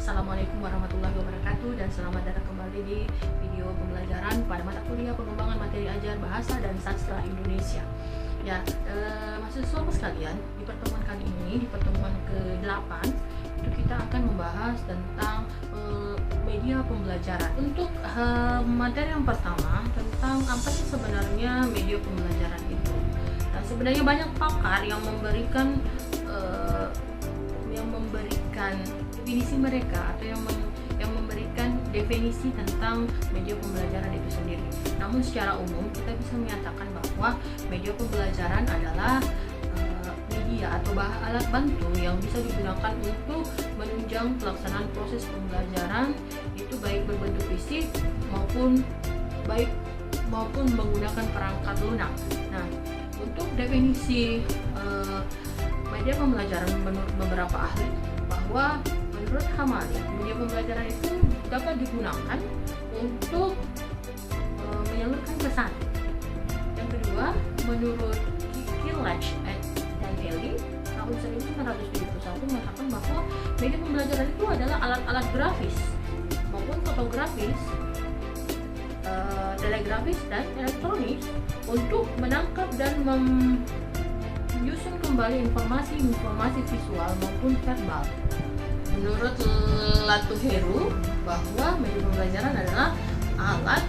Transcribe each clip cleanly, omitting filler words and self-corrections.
Assalamualaikum warahmatullahi wabarakatuh dan selamat datang kembali di video pembelajaran pada mata kuliah pengembangan materi ajar bahasa dan sastra Indonesia. Ya, mahasiswa sekalian, di pertemuan kali ini, di pertemuan ke-8, itu kita akan membahas tentang media pembelajaran. Untuk materi yang pertama tentang apa sih sebenarnya media pembelajaran itu. Nah, sebenarnya banyak pakar yang memberikan definisi mereka atau yang memberikan definisi tentang media pembelajaran itu sendiri. Namun secara umum kita bisa menyatakan bahwa media pembelajaran adalah media atau alat bantu yang bisa digunakan untuk menunjang pelaksanaan proses pembelajaran, itu baik berbentuk fisik maupun menggunakan perangkat lunak. Nah, untuk definisi media pembelajaran menurut beberapa ahli, bahwa menurut Hamali, media pembelajaran itu dapat digunakan untuk menyalurkan pesan. Yang kedua, menurut Kielach dan Kelly tahun 1971 mengatakan bahwa media pembelajaran itu adalah alat-alat grafis maupun fotografis, telegrafis dan elektronik untuk menangkap dan menyusun kembali informasi visual maupun verbal. Menurut Latuheru, bahwa media pembelajaran adalah alat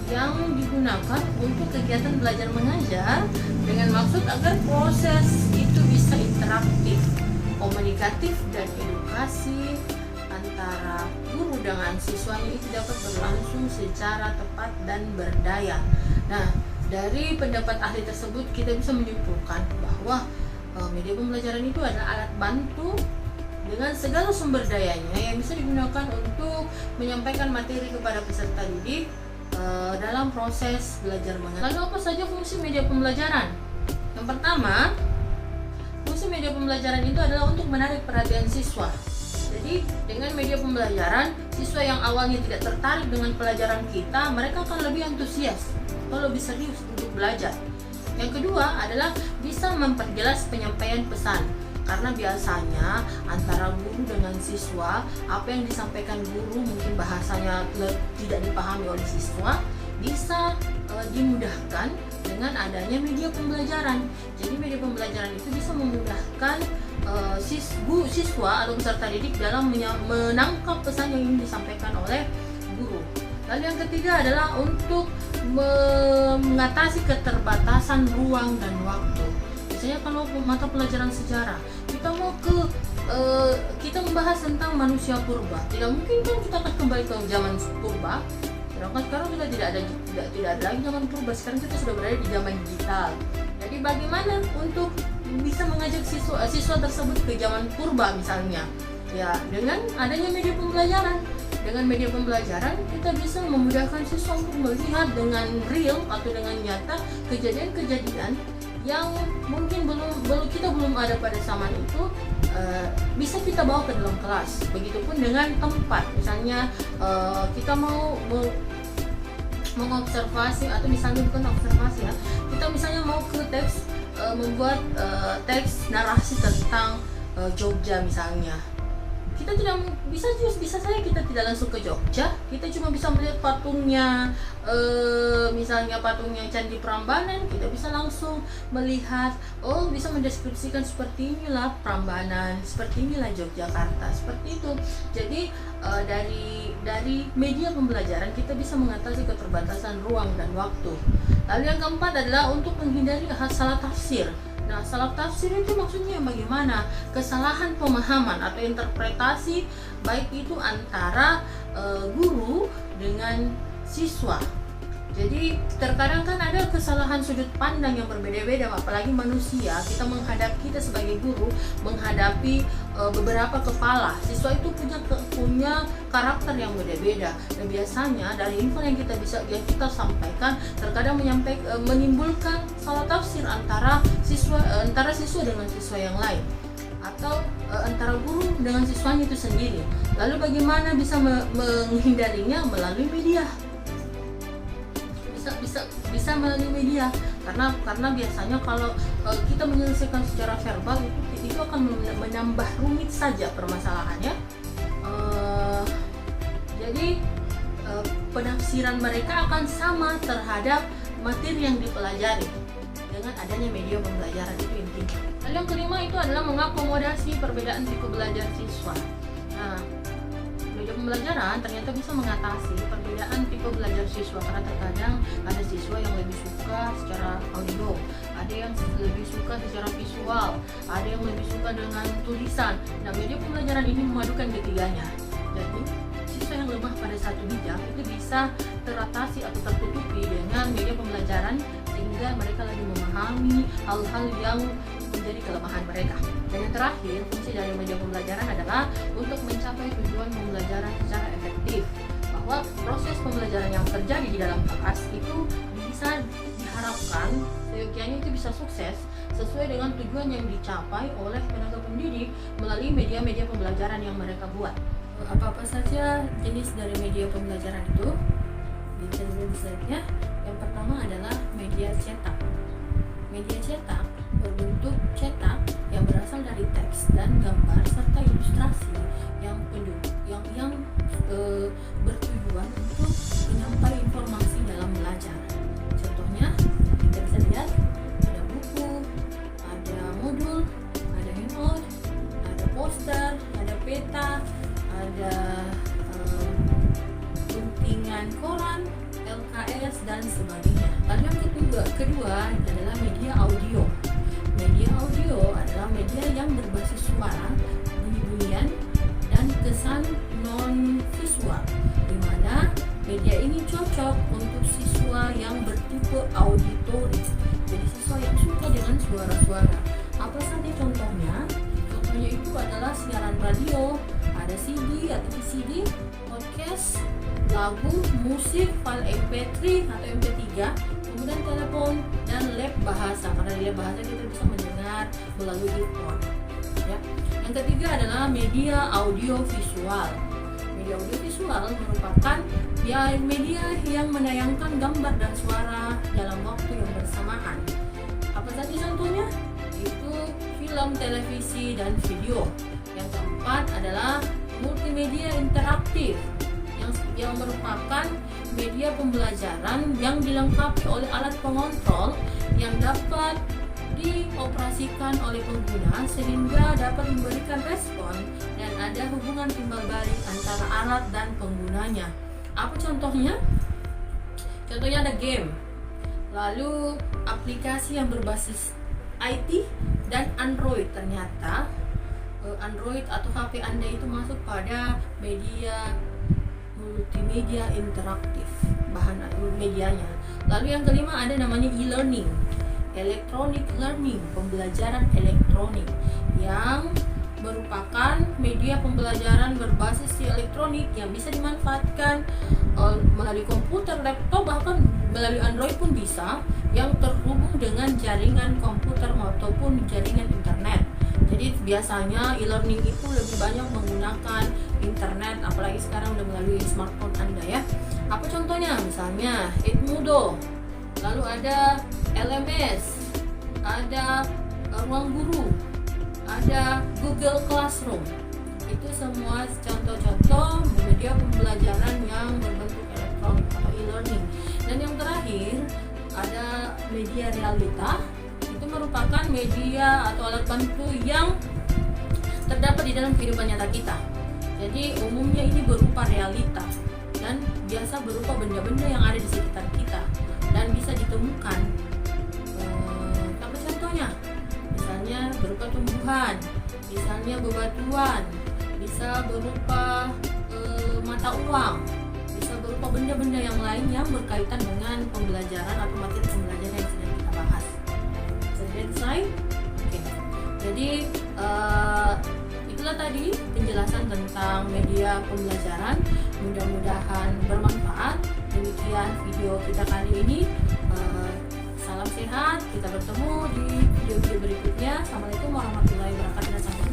yang digunakan untuk kegiatan belajar mengajar dengan maksud agar proses itu bisa interaktif, komunikatif dan edukasi antara guru dengan siswanya itu dapat berlangsung secara tepat dan berdaya. Nah, dari pendapat ahli tersebut kita bisa menyimpulkan bahwa media pembelajaran itu adalah alat bantu dengan segala sumber dayanya yang bisa digunakan untuk menyampaikan materi kepada peserta didik dalam proses belajar mengajar. Lalu apa saja fungsi media pembelajaran? Yang pertama, fungsi media pembelajaran itu adalah untuk menarik perhatian siswa. Jadi dengan media pembelajaran, siswa yang awalnya tidak tertarik dengan pelajaran kita, mereka akan lebih antusias atau lebih serius untuk belajar. Yang kedua adalah bisa memperjelas penyampaian pesan, karena biasanya antara guru dengan siswa, apa yang disampaikan guru mungkin bahasanya tidak dipahami oleh siswa, bisa dimudahkan dengan adanya media pembelajaran. Jadi media pembelajaran itu bisa memudahkan siswa atau peserta didik dalam menangkap pesan yang ingin disampaikan oleh guru. Lalu yang ketiga adalah untuk mengatasi keterbatasan ruang dan waktu. Misalnya kalau mata pelajaran sejarah, kita membahas tentang manusia purba, tidak mungkin kan kita akan kembali ke zaman purba. Sedangkan sekarang sudah tidak ada lagi zaman purba, sekarang kita sudah berada di zaman digital. Jadi bagaimana untuk bisa mengajak siswa tersebut ke zaman purba misalnya? Ya, dengan adanya media pembelajaran. Dengan media pembelajaran kita bisa memudahkan siswa untuk melihat dengan real atau dengan nyata kejadian-kejadian yang mungkin kita belum ada pada zaman itu, bisa kita bawa ke dalam kelas. Begitupun dengan tempat, misalnya kita mau mengobservasi, atau misalnya bukan observasi ya, kita misalnya mau ke teks, membuat teks narasi tentang Jogja misalnya. Kita tidak bisa saja kita tidak langsung ke Jogja, kita cuma bisa melihat patungnya, misalnya patungnya Candi Prambanan, kita bisa langsung melihat, bisa mendeskripsikan seperti inilah Prambanan, seperti inilah Yogyakarta, seperti itu. Jadi dari media pembelajaran kita bisa mengatasi keterbatasan ruang dan waktu. Lalu yang keempat adalah untuk menghindari salah tafsir. Nah, salah tafsir itu maksudnya bagaimana? Kesalahan pemahaman atau interpretasi, baik itu antara guru dengan siswa. Jadi terkadang kan ada kesalahan sudut pandang yang berbeda-beda, apalagi manusia. Kita sebagai guru menghadapi beberapa kepala. Siswa itu punya karakter yang beda-beda. Dan biasanya dari info yang kita sampaikan terkadang menimbulkan salah tafsir antara siswa dengan siswa yang lain, atau antara guru dengan siswanya itu sendiri. Lalu bagaimana bisa menghindarinya? Melalui media. Bisa melalui media, karena biasanya kalau kita menyelesaikan secara verbal itu akan menambah rumit saja permasalahannya. Jadi penafsiran mereka akan sama terhadap materi yang dipelajari dengan adanya media pembelajaran, itu intinya. Lalu yang kelima itu adalah mengakomodasi perbedaan tipe belajar siswa. Nah, media pembelajaran ternyata bisa mengatasi perbedaan tipe belajar siswa, karena terkadang ada siswa yang lebih suka secara audio, ada yang lebih suka secara visual, ada yang lebih suka dengan tulisan. Nah, media pembelajaran ini memadukan ketiganya. Jadi siswa yang lemah pada satu bidang itu bisa teratasi atau tertutupi dengan media pembelajaran, sehingga mereka lebih memahami hal-hal yang menjadi kelemahan mereka. Dan yang terakhir, fungsi dari media pembelajaran adalah untuk mencapai tujuan pembelajaran secara efektif, bahwa proses pembelajaran yang terjadi di dalam kelas itu bisa diharapkan seyogianya itu bisa sukses sesuai dengan tujuan yang dicapai oleh tenaga pendidik melalui media-media pembelajaran yang mereka buat. Apa-apa saja jenis dari media pembelajaran itu? Bisa dilihat di slide-nya. Yang pertama adalah media cetak. Media cetak berbentuk cetak yang berasal dari teks dan gambar serta ilustrasi yang bertujuan untuk menyampaikan informasi dalam belajar. Contohnya, kita bisa lihat ada buku, ada modul, ada handout, ada poster, ada peta, ada guntingan koran, LKS dan sebagainya. Lalu yang kedua adalah media audio. Media audio adalah media yang berbasis suara, bunyi-bunyian, dan kesan non-visual, di mana media ini cocok untuk siswa yang bertipe auditoris. Jadi siswa yang suka dengan suara-suara. Apa saja contohnya? Contohnya itu adalah siaran radio, ada CD atau VCD, podcast, lagu, musik, file MP3 atau MP3, kemudian telepon dan lab bahasa. Karena di lab bahasa kita bisa mendengar melalui earphone. Ya. Yang ketiga adalah media audio visual. Media audio visual merupakan media yang menayangkan gambar dan suara dalam waktu yang bersamaan. Apa saja contohnya? Itu film, televisi, dan video. Yang keempat adalah multimedia interaktif yang merupakan media pembelajaran yang dilengkapi oleh alat pengontrol yang dapat dioperasikan oleh pengguna sehingga dapat memberikan respon dan ada hubungan timbal balik antara alat dan penggunanya. Apa contohnya? Contohnya ada game, lalu aplikasi yang berbasis IT dan Android. Ternyata Android atau HP Anda itu masuk pada media multimedia interaktif, bahan medianya. Lalu yang kelima ada namanya e-learning, electronic learning, pembelajaran elektronik, yang merupakan media pembelajaran berbasis elektronik yang bisa dimanfaatkan melalui komputer, laptop, bahkan melalui Android pun bisa, yang terhubung dengan jaringan komputer ataupun jaringan internet. Jadi biasanya e-learning itu lebih banyak menggunakan internet, apalagi sekarang udah melalui smartphone Anda ya. Apa contohnya? Misalnya Edmodo, lalu ada LMS, ada Ruang Guru, ada Google Classroom. Itu semua contoh-contoh media pembelajaran yang berbentuk elektronik atau e-learning. Dan yang terakhir ada media realita. Itu merupakan media atau alat bantu yang terdapat di dalam kehidupan nyata kita. Jadi umumnya ini berupa realita dan biasa berupa benda-benda yang ada di sekitar kita dan bisa ditemukan. Apa contohnya? Misalnya berupa tumbuhan, misalnya bebatuan, bisa berupa mata uang, bisa berupa benda-benda yang lain yang berkaitan dengan pembelajaran atau materi pembelajaran yang sedang kita bahas. Slide. Oke. Jadi itulah tadi penjelasan tentang media pembelajaran. Mudah-mudahan bermanfaat. Demikian video kita kali ini. Salam sehat. Kita bertemu di video-video berikutnya. Assalamualaikum warahmatullahi wabarakatuh.